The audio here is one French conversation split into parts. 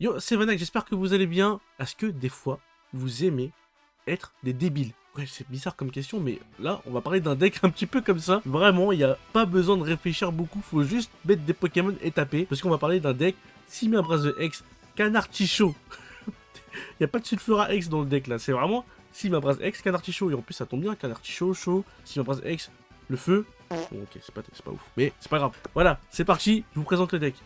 Yo, c'est Vanak, j'espère que vous allez bien. Est-ce que des fois, vous aimez être des débiles? Ouais, c'est bizarre comme question, mais là, on va parler d'un deck un petit peu comme ça. Vraiment, il n'y a pas besoin de réfléchir beaucoup, faut juste mettre des Pokémon et taper. Parce qu'on va parler d'un deck Simiabras de X, Canartichaud. Il n'y a pas de Sulfura X dans le deck là, c'est vraiment Simiabras X, Canartichaud. Et en plus, ça tombe bien, Canartichaud, chaud, Simiabras X, le feu. Bon, ok, c'est pas ouf, mais c'est pas grave. Voilà, c'est parti, je vous présente le deck.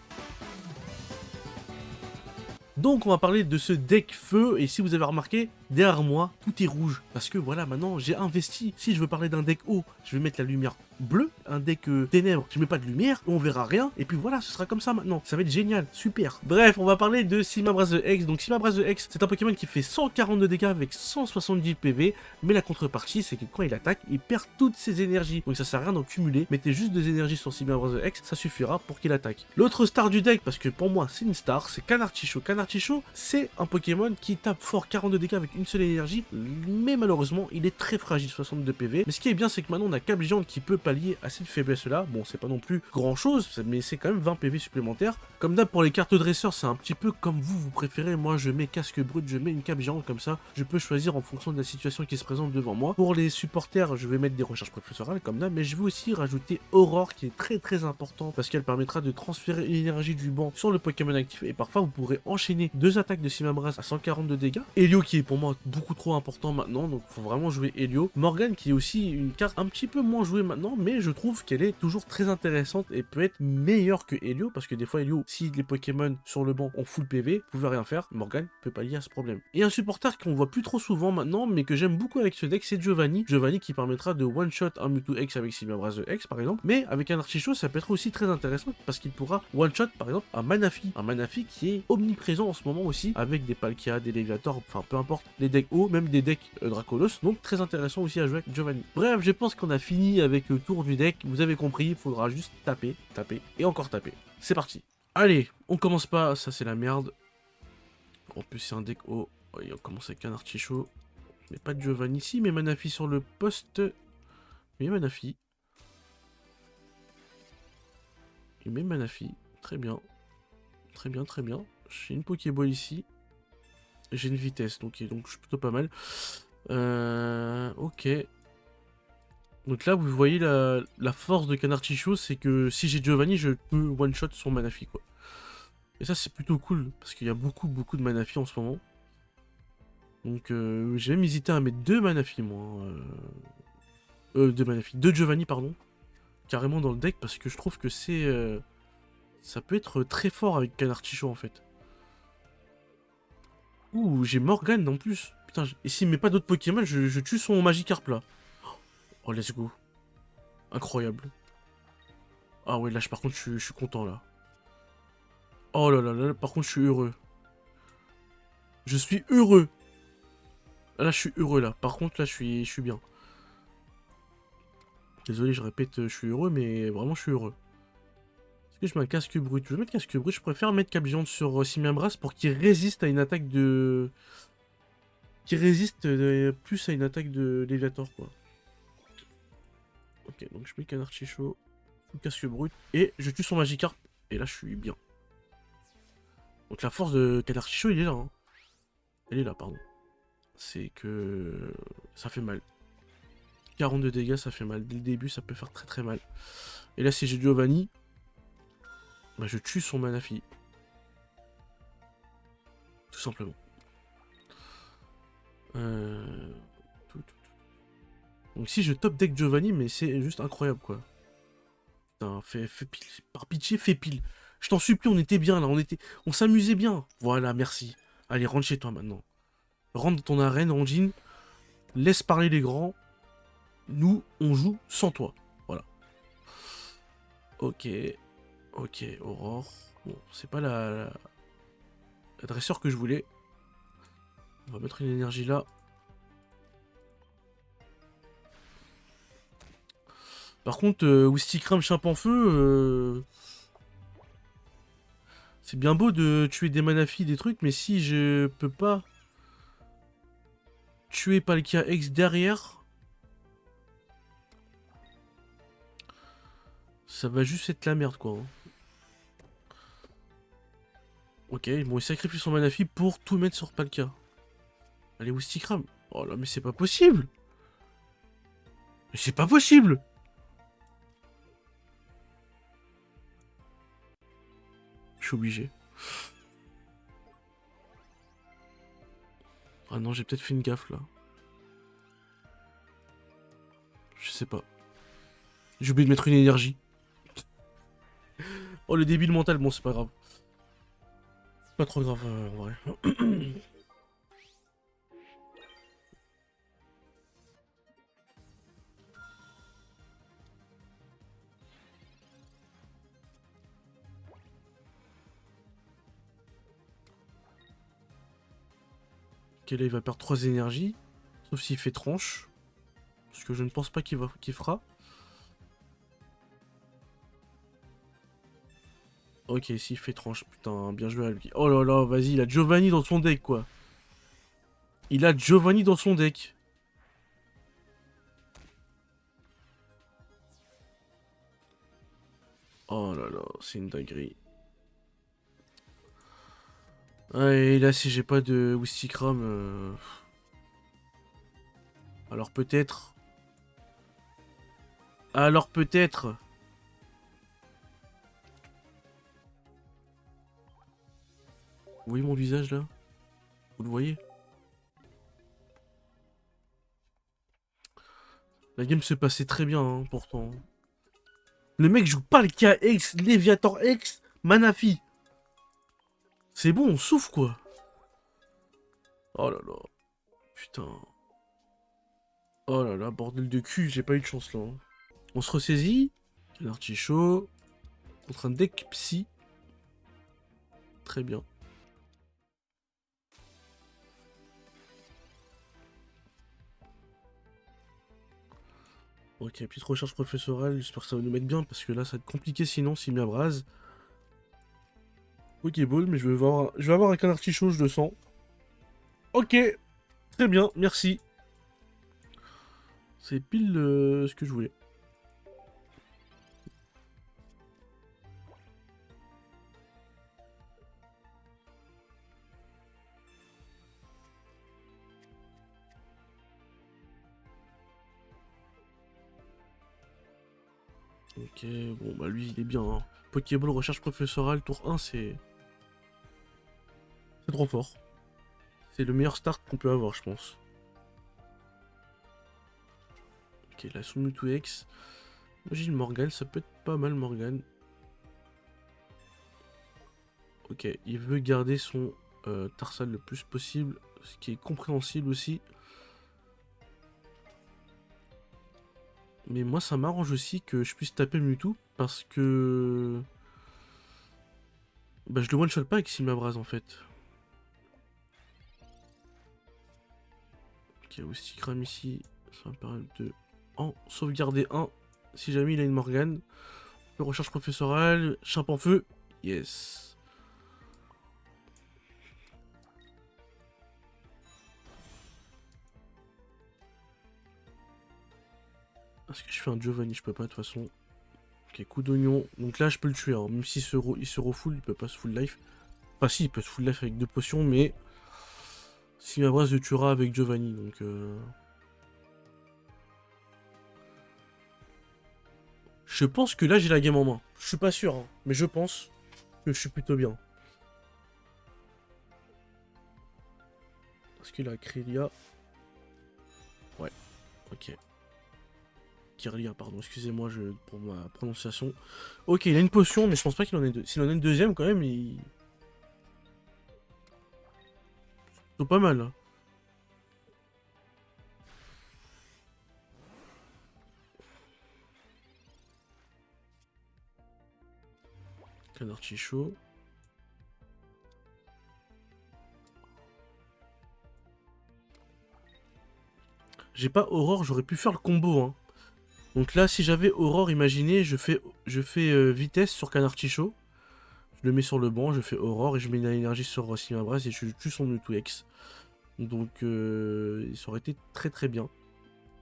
Donc on va parler de ce deck feu, et si vous avez remarqué, derrière moi, tout est rouge. Parce que voilà, maintenant j'ai investi. Si je veux parler d'un deck haut, je vais mettre la lumière bleue. Un deck ténèbres, je mets pas de lumière, on verra rien. Et puis voilà, ce sera comme ça maintenant. Ça va être génial, super. Bref, on va parler de Simiabras de X. Donc Simiabras de X, c'est un Pokémon qui fait 142 dégâts avec 170 PV. Mais la contrepartie, c'est que quand il attaque, il perd toutes ses énergies. Donc ça sert à rien d'en cumuler. Mettez juste des énergies sur Simiabras de X, ça suffira pour qu'il attaque. L'autre star du deck, parce que pour moi c'est une star, c'est Canartichaud. Canartichaud, c'est un Pokémon qui tape fort 42 dégâts avec une seule énergie, mais malheureusement il est très fragile, 62 PV. Mais ce qui est bien, c'est que maintenant on a Cabligeon qui peut pallier à cette faiblesse là. Bon, c'est pas non plus grand chose, mais c'est quand même 20 PV supplémentaires. Comme d'hab pour les cartes dresseurs, c'est un petit peu comme vous préférez. Moi je mets casque brut, je mets une Cabligeon, comme ça je peux choisir en fonction de la situation qui se présente devant moi. Pour les supporters, je vais mettre des recherches professorales comme d'hab, mais je vais aussi rajouter Aurore qui est très important parce qu'elle permettra de transférer l'énergie du banc sur le Pokémon actif, et parfois vous pourrez enchaîner deux attaques de Simiabras à 142 dégâts. Helio qui est pour moi beaucoup trop important maintenant, donc faut vraiment jouer Helio. Morgane qui est aussi une carte un petit peu moins jouée maintenant, mais je trouve qu'elle est toujours très intéressante et peut être meilleure que Helio, parce que des fois Helio, si les Pokémon sur le banc ont full PV, vous pouvez rien faire, Morgane peut pallier à ce problème. Et un supporter qu'on voit plus trop souvent maintenant, mais que j'aime beaucoup avec ce deck, c'est Giovanni. Giovanni qui permettra de one-shot un Mewtwo X avec Simiabras de X par exemple, mais avec un Artichaut ça peut être aussi très intéressant parce qu'il pourra one-shot par exemple un Manafi qui est omniprésent en ce moment aussi, avec des Palkia, des Léviator, enfin peu importe, les decks hauts, même des decks Dracolos, donc très intéressant aussi à jouer avec Giovanni. Bref, je pense qu'on a fini avec le tour du deck, vous avez compris, il faudra juste taper, et encore taper. C'est parti. Allez, on commence pas, ça c'est la merde. En plus c'est un deck haut, oui, on commence avec un Artichaut, mais pas de Giovanni ici, mais Manafi sur le poste. Oui, Manafi. Il met Manafi, très bien. Très bien. J'ai une Pokéball ici. J'ai une vitesse, donc je suis plutôt pas mal. Ok. Donc là, vous voyez la force de Canartichaud, c'est que si j'ai Giovanni, je peux one-shot son Manafi, quoi. Et ça, c'est plutôt cool, parce qu'il y a beaucoup de Manafi en ce moment. Donc j'ai même hésité à mettre deux Manafi, moi. Deux Manafi. Deux Giovanni, pardon. Carrément dans le deck, parce que je trouve que c'est... ça peut être très fort avec Canartichaud, en fait. Ouh, j'ai Morgane en plus. Putain, et s'il met pas d'autres Pokémon, je tue son Magikarp là. Oh, let's go. Incroyable. Ah ouais, là, par contre, je suis content là. Oh là là là, par contre, je suis heureux. Je suis heureux. Là, je suis heureux là. Par contre, là, je suis bien. Désolé, je répète, je suis heureux, mais vraiment, je suis heureux. Est-ce que je mets un casque brut? Je vais mettre casque brut. Je préfère mettre Cabligeon sur Simiabras pour qu'il résiste à une attaque de... Qui résiste plus à une attaque de Léviator, quoi. Ok, donc je mets Canartichaud, casque brut, et je tue son Magikarp, et là je suis bien. Donc la force de Canartichaud, il est là. Hein. Elle est là, pardon. C'est que ça fait mal. 42 dégâts, ça fait mal. Dès le début, ça peut faire très mal. Et là, si j'ai Giovanni, bah, je tue son Manafi. Tout simplement. Donc si je top deck Giovanni, mais c'est juste incroyable, quoi. Putain, fais pile. Par pitié, fais pile. Je t'en supplie, on était bien là, on s'amusait bien. Voilà, merci. Allez, rentre chez toi maintenant. Rentre dans ton arène, Rangine. Laisse parler les grands. Nous, on joue sans toi. Voilà. Ok. Ok, Aurore. Bon, c'est pas la dresseur que je voulais. On va mettre une énergie là. Par contre, Wistikram Chimpanfeu, c'est bien beau de tuer des Manafi, des trucs, mais si je peux pas tuer Palkia X derrière, ça va juste être la merde, quoi. Hein. Ok, bon, il sacrifie son Manafi pour tout mettre sur Palkia. Allez, Wistikram. Oh là, mais c'est pas possible. Mais c'est pas possible. Je suis obligé. Ah non, j'ai peut-être fait une gaffe, là. Je sais pas. J'ai oublié de mettre une énergie. Oh, le débile mental, bon, c'est pas grave. Pas trop grave, en vrai. Ok, là, il va perdre 3 énergies. Sauf s'il fait tranche. Parce que je ne pense pas qu'il fera. Ok, s'il fait tranche, putain, bien joué à lui. Oh là là, vas-y, il a Giovanni dans son deck, quoi. Il a Giovanni dans son deck. Oh là là, c'est une dinguerie. Ouais, et là, si j'ai pas de Wistikram... Alors peut-être... Alors peut-être... Vous voyez mon visage, là? Vous le voyez? La game se passait très bien, hein, pourtant. Le mec joue pas le KX, Léviator X, Manafi. C'est bon, on souffle, quoi. Oh là là. Putain. Oh là là, bordel de cul, j'ai pas eu de chance, là. Hein. On se ressaisit. Un artichaut. Contre un deck psy. Très bien. Ok, petite recherche professorale, j'espère que ça va nous mettre bien, parce que là, ça va être compliqué sinon, s'il m'abrase. Ok, ball, mais je vais avoir avec un artichaut, je le sens. Ok, très bien, merci. C'est pile ce que je voulais. Ok, bon, bah lui, il est bien. Hein. Pokéball, recherche professorale, tour 1, c'est... C'est trop fort. C'est le meilleur start qu'on peut avoir, je pense. Ok, là, son Mewtwo X. Moi, j'ai une Morgane, ça peut être pas mal, Morgane. Ok, il veut garder son Tarsal le plus possible, ce qui est compréhensible aussi. Mais moi, ça m'arrange aussi que je puisse taper Mewtwo, parce que... Bah, je le one-shot pas avec Silmabrase, en fait. Ok, Wistikram ici, ça va me permettre de en sauvegarder un, si jamais il a une Morgane. Recherche professorale, chape en feu, yes. Est-ce que je fais un Giovanni? Je peux pas de toute façon. Ok, coup d'oignon. Donc là, je peux le tuer. Hein. Même s'il il se refull, il peut pas se full life. Enfin, si, il peut se full life avec 2 potions, mais si ma brasse le tuera avec Giovanni. Donc, je pense que là, j'ai la game en main. Je suis pas sûr, hein, mais je pense que je suis plutôt bien. Parce qu'il a Krylia. Ouais, ok. Kirlia, pardon, excusez-moi pour ma prononciation. Ok, il a une potion, mais je pense pas qu'il en ait deux. S'il en a une deuxième, quand même, il... C'est pas mal, là. Canard chaud. J'ai pas Aurore, j'aurais pu faire le combo, hein. Donc là, si j'avais Aurore, imaginez, je fais vitesse sur Canard chaud. Je le mets sur le banc, je fais Aurore et je mets une énergie sur Simabras et je tue son Mewtwo X. Donc, ça aurait été très très bien.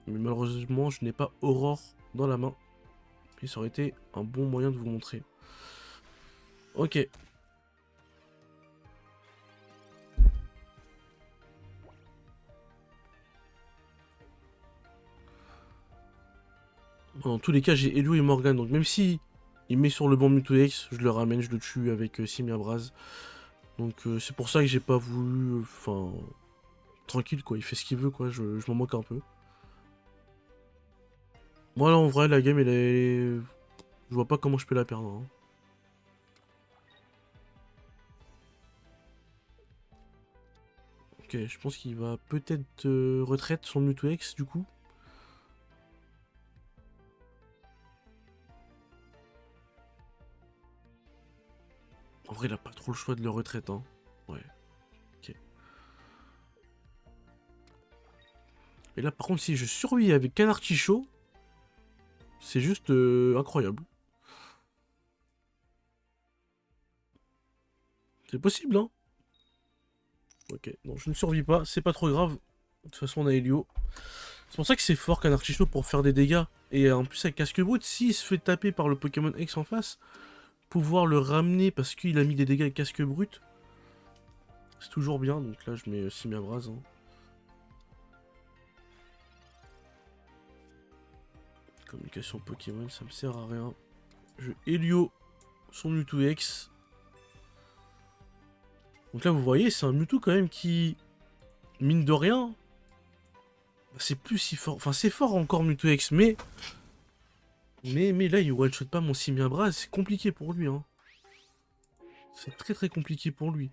Mais malheureusement, je n'ai pas Aurore dans la main. Et ça aurait été un bon moyen de vous montrer. Ok. Dans tous les cas, j'ai Elio et Morgan, donc même si il met sur le banc Mewtwo X, je le ramène, je le tue avec Simiabraz. Donc c'est pour ça que j'ai pas voulu... Enfin... tranquille quoi, il fait ce qu'il veut quoi, je m'en moque un peu. Moi là en vrai la game elle est... Je vois pas comment je peux la perdre. Hein. Ok, je pense qu'il va peut-être retraite son Mewtwo X du coup. En vrai il a pas trop le choix de le retraite hein. Ouais, ok. Et là par contre si je survis avec un artichaut, c'est juste incroyable. C'est possible hein. Ok, non je ne survis pas, c'est pas trop grave. De toute façon on a Elio. C'est pour ça que c'est fort qu'un artichaut pour faire des dégâts. Et en plus avec casque brut, s'il se fait taper par le Pokémon X en face, pouvoir le ramener parce qu'il a mis des dégâts avec casque brut, c'est toujours bien. Donc là je mets Simiabraz. Hein. Communication Pokémon, ça me sert à rien. Je Helio son Mewtwo X. Donc là vous voyez, c'est un Mewtwo quand même qui, mine de rien, c'est plus si fort. Enfin c'est fort encore Mewtwo X, mais là il one-shot pas mon Simiabraz, c'est compliqué pour lui. Hein. C'est très très compliqué pour lui.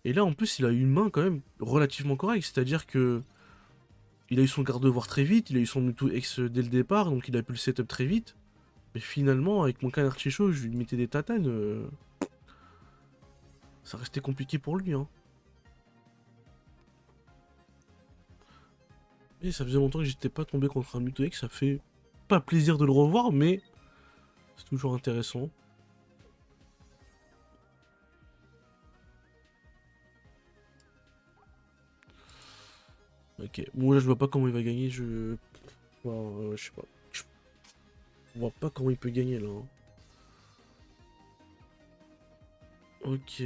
Et là, en plus, il a eu une main quand même relativement correcte. C'est-à-dire que il a eu son garde-devoir très vite, il a eu son Mewtwo X dès le départ, donc il a pu le setup très vite. Mais finalement, avec mon canard chaud, je lui mettais des tatanes. Ça restait compliqué pour lui. Hein. Et ça faisait longtemps que j'étais pas tombé contre un Mewtwo X. Ça fait pas plaisir de le revoir, mais c'est toujours intéressant. Ok, bon là je vois pas comment il va gagner, je sais pas. Je vois pas comment il peut gagner là. Hein. Ok.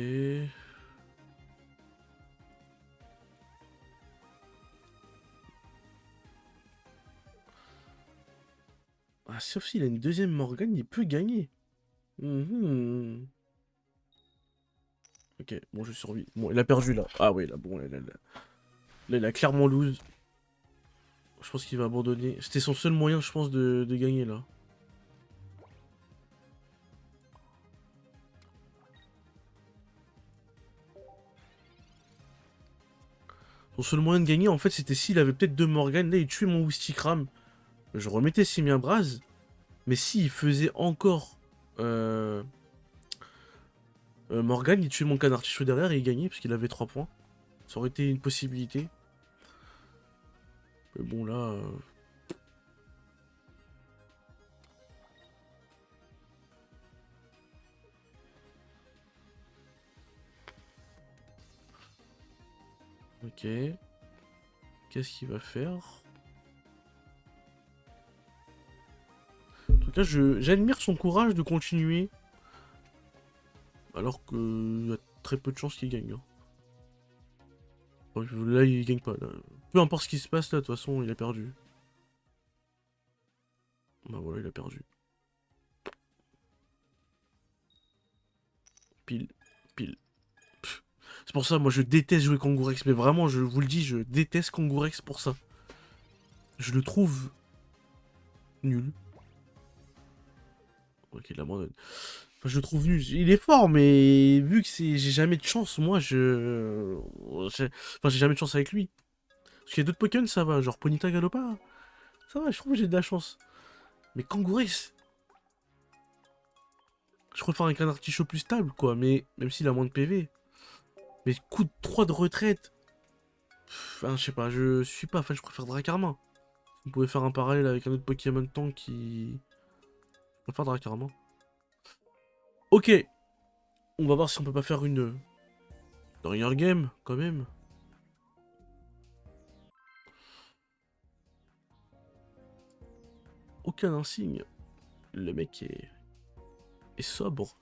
Ah, sauf s'il a une deuxième Morgane, il peut gagner. Mhm. Ok, bon, je survis. Bon, il a perdu là. Ah oui, là, bon, là, il a clairement lose. Je pense qu'il va abandonner. C'était son seul moyen, je pense, de gagner là. Son seul moyen de gagner, en fait, c'était s'il avait peut-être deux Morgane. Là, il tuait mon Wistikram. Je remettais Simiabraz. Mais s'il faisait encore Morgane, il tuait mon canard chaud derrière et il gagnait parce qu'il avait 3 points. Ça aurait été une possibilité. Mais bon, là. Ok. Qu'est-ce qu'il va faire? En tout cas, j'admire son courage de continuer. Alors qu'il y a très peu de chances qu'il gagne. Hein. Là, il gagne pas. Là. Peu importe ce qui se passe, là, de toute façon, il a perdu. Bah voilà, il a perdu. Pile, pile. C'est pour ça, moi, je déteste jouer Kangourex. Mais vraiment, je vous le dis, je déteste Kangourex pour ça. Je le trouve nul. Ok, il abandonne. Enfin, je le trouve nul. Il est fort, mais vu que j'ai jamais de chance, moi, Enfin, j'ai jamais de chance avec lui. Parce qu'il y a d'autres Pokémon, ça va. Genre Ponyta Galopa, ça va, je trouve que j'ai de la chance. Mais Kangourex, je préfère un canard petit chaud plus stable, quoi. Mais même s'il a moins de PV. Mais coup de 3 de retraite. Enfin, je sais pas, je suis pas fan, je préfère Dracarmin. Vous pouvez faire un parallèle avec un autre Pokémon tank qui... Je préfère Dracarmin. Ok, on va voir si on peut pas faire une... Dernière game, quand même. Aucun insigne. Le mec est sobre.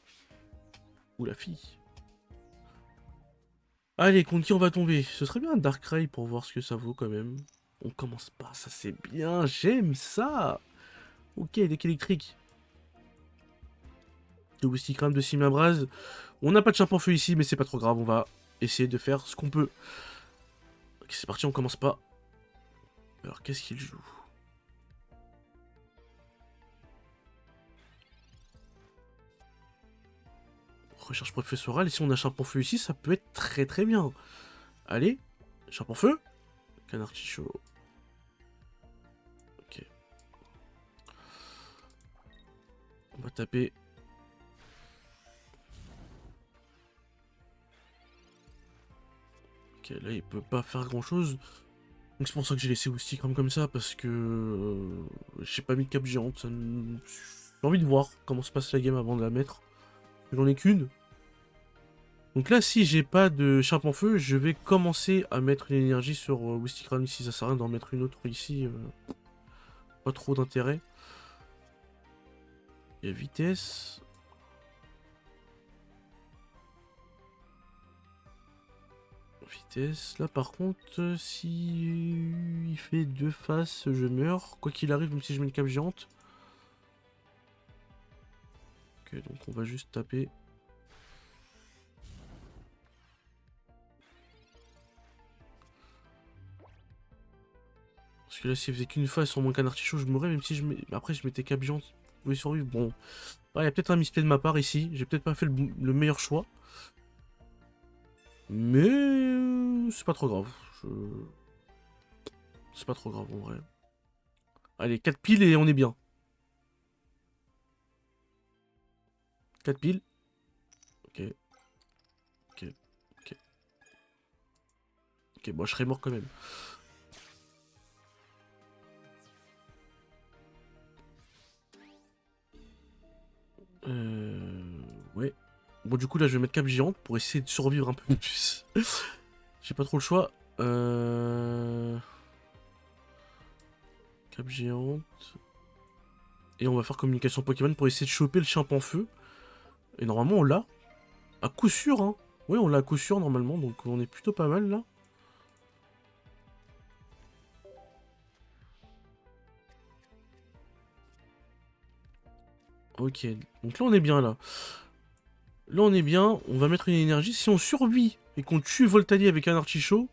Ou la fille. Allez, contre qui on va tomber? Ce serait bien un Darkrai pour voir ce que ça vaut quand même. On commence pas, ça c'est bien, j'aime ça. Ok, deck électrique. De Wistikram, de Simabraz. On n'a pas de Chimpanfeu feu ici, mais c'est pas trop grave. On va essayer de faire ce qu'on peut. Ok, c'est parti, on commence pas. Alors, qu'est-ce qu'il joue? Recherche professorale. Et si on a Chimpanfeu ici, ça peut être très très bien. Allez, Chimpanfeu. Canard Tichot. Ok. On va taper. Ok, là il peut pas faire grand chose. Donc c'est pour ça que j'ai laissé Wistikram comme ça, parce que j'ai pas mis de cape géante. J'ai envie de voir comment se passe la game avant de la mettre. J'en ai qu'une. Donc là, si j'ai pas de Chimpanfeu, je vais commencer à mettre une énergie sur Wistikram ici. Ça sert à rien d'en mettre une autre ici. Pas trop d'intérêt. Il y a vitesse. Vitesse. Là, par contre, si il fait deux faces, je meurs. Quoi qu'il arrive, même si je mets une cape géante. Ok, donc on va juste taper. Parce que là, s'il faisait qu'une face sur mon canard artichaut, je mourrais, même si je mets... Après, je mettais cap géante, je pouvais survivre. Bon, il y a peut-être un misplay de ma part ici. J'ai peut-être pas fait le meilleur choix. Mais c'est pas trop grave. C'est pas trop grave en vrai. Allez, 4 piles et on est bien. 4 piles. Ok. Ok. Ok. Ok, bon, je serais mort quand même. Ouais. Bon, du coup, là, je vais mettre cap géante pour essayer de survivre un peu plus. J'ai pas trop le choix. Cap géante. Et on va faire communication Pokémon pour essayer de choper le Chimpanfeu. Et normalement, on l'a. À coup sûr, hein. Oui, on l'a à coup sûr, normalement. Donc, on est plutôt pas mal, là. Ok. Donc là, on est bien, là. Là, on est bien. On va mettre une énergie. Si on survit et qu'on tue Voltali avec un artichaut,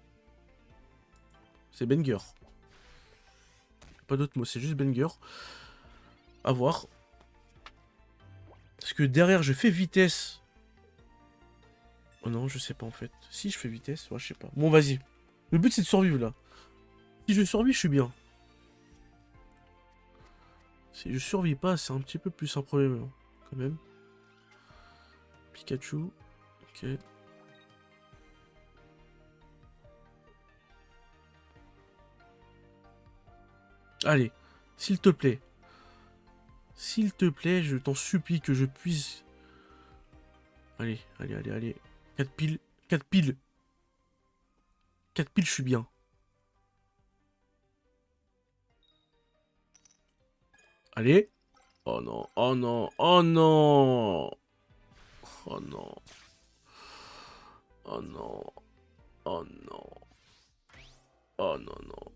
c'est banger. Pas d'autre mot, c'est juste banger. À voir. Parce que derrière, je fais vitesse. Oh non, je sais pas en fait. Si je fais vitesse, ouais, je sais pas. Bon, vas-y. Le but, c'est de survivre là. Si je survis, je suis bien. Si je survis pas, c'est un petit peu plus un problème, hein, quand même. Pikachu. Ok. Allez, s'il te plaît. S'il te plaît, je t'en supplie que je puisse... Allez, allez, allez, allez. 4 piles. 4 piles. 4 piles, je suis bien. Allez. Oh non, oh non, oh non. Oh non. Oh non. Oh non. Oh non, non.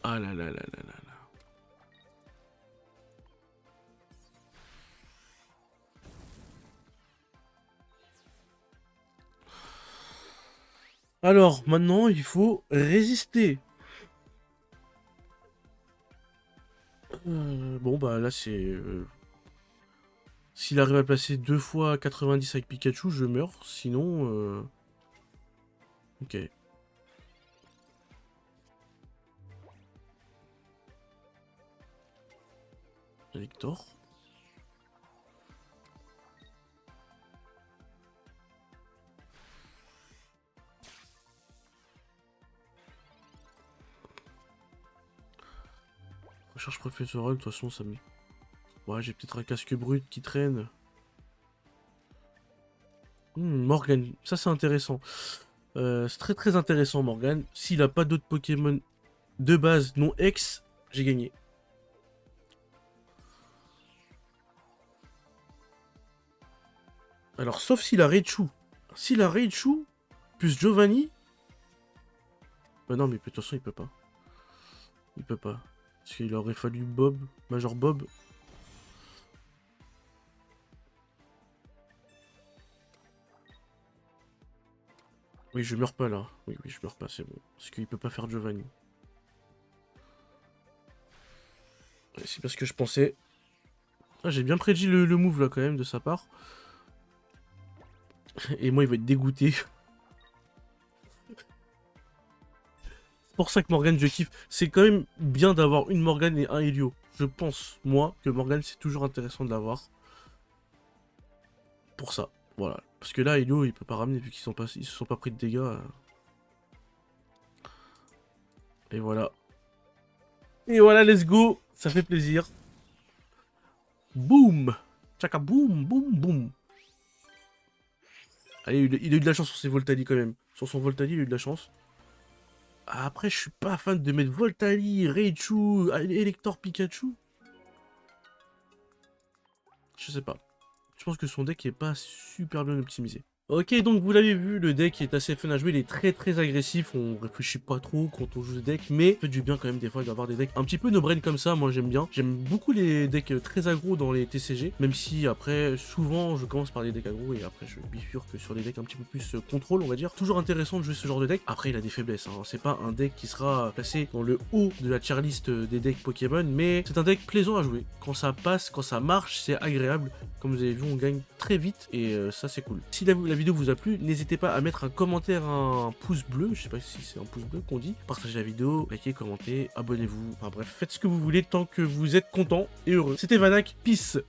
Ah là là là là là là. Alors, maintenant, il faut résister. Bon, bah là, c'est... S'il arrive à placer 2 fois 90 avec Pikachu, je meurs. Sinon... Ok. Victor. Recherche professorale, de toute façon, ça me... Ouais, j'ai peut-être un casque brut qui traîne. Morgan, ça c'est intéressant. C'est très très intéressant, Morgan. S'il a pas d'autres Pokémon de base non ex, j'ai gagné. Alors, sauf s'il a Raichu. S'il a Raichu, plus Giovanni... Bah non, mais de toute façon, il peut pas. Il peut pas. Parce qu'il aurait fallu Bob, Major Bob. Oui, je meurs pas là. Oui, je meurs pas, c'est bon. Parce qu'il peut pas faire Giovanni. C'est parce que je pensais... Ah, j'ai bien prédit le move là quand même de sa part. Et moi, il va être dégoûté. C'est pour ça que Morgane, je kiffe. C'est quand même bien d'avoir une Morgane et un Helio. Je pense, moi, que Morgane, c'est toujours intéressant de l'avoir. Pour ça, voilà. Parce que là, Helio, il peut pas ramener vu qu'ils se sont pas pris de dégâts. Et voilà. Et voilà, let's go. Ça fait plaisir. Boum. Tchaka boum, boum, boum. Allez, il a eu de la chance sur ses Voltali quand même. Sur son Voltali, il a eu de la chance. Après, je suis pas fan de mettre Voltali, Raichu, Elector, Pikachu. Je sais pas. Je pense que son deck est pas super bien optimisé. Ok, donc vous l'avez vu, le deck est assez fun à jouer, il est très agressif, on réfléchit pas trop quand on joue ce deck, mais ça fait du bien quand même des fois d'avoir des decks un petit peu no-brain comme ça, moi j'aime bien. J'aime beaucoup les decks très aggro dans les TCG, même si après, souvent je commence par des decks aggro et après je bifurque sur des decks un petit peu plus contrôle, on va dire. Toujours intéressant de jouer ce genre de deck. Après il a des faiblesses, hein. C'est pas un deck qui sera placé dans le haut de la tier list des decks Pokémon, mais c'est un deck plaisant à jouer. Quand ça passe, quand ça marche, c'est agréable. Comme vous avez vu, on gagne très vite et ça c'est cool. Si la vidéo vous a plu, n'hésitez pas à mettre un commentaire, un pouce bleu, je sais pas si c'est un pouce bleu qu'on dit. Partagez la vidéo, likez, commentez, abonnez-vous. Enfin bref, faites ce que vous voulez tant que vous êtes content et heureux. C'était Vanac, peace.